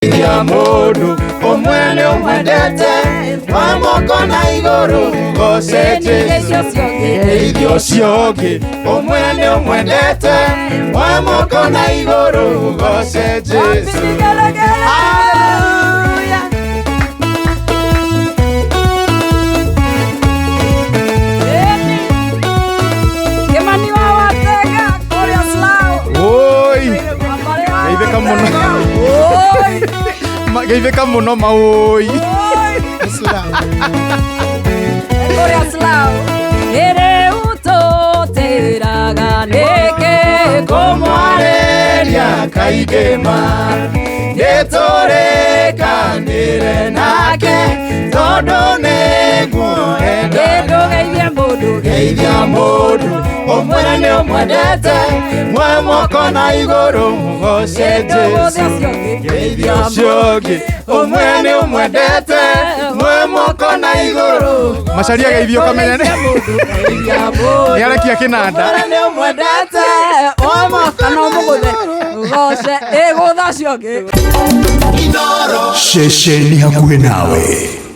Ya mundu omwene omwendete wa moko na iguru goceje idio ciogi omwene omwendete wa moko na iguru goceje Gaive muno maoi. Korea Slau. Ere uto teraganeke como areria kaigema. Detore kanire nake todo neguo endo geithia mundu omwene omwendete mwe moko na iguru goceje geithia ciogi omwene omwendete mwe moko na iguru macaria geithio kamenene niarekia kinanda omwene omwendete mwe moko na muguthe goce egutha ciogi Shesheni hakuhĩ nawe.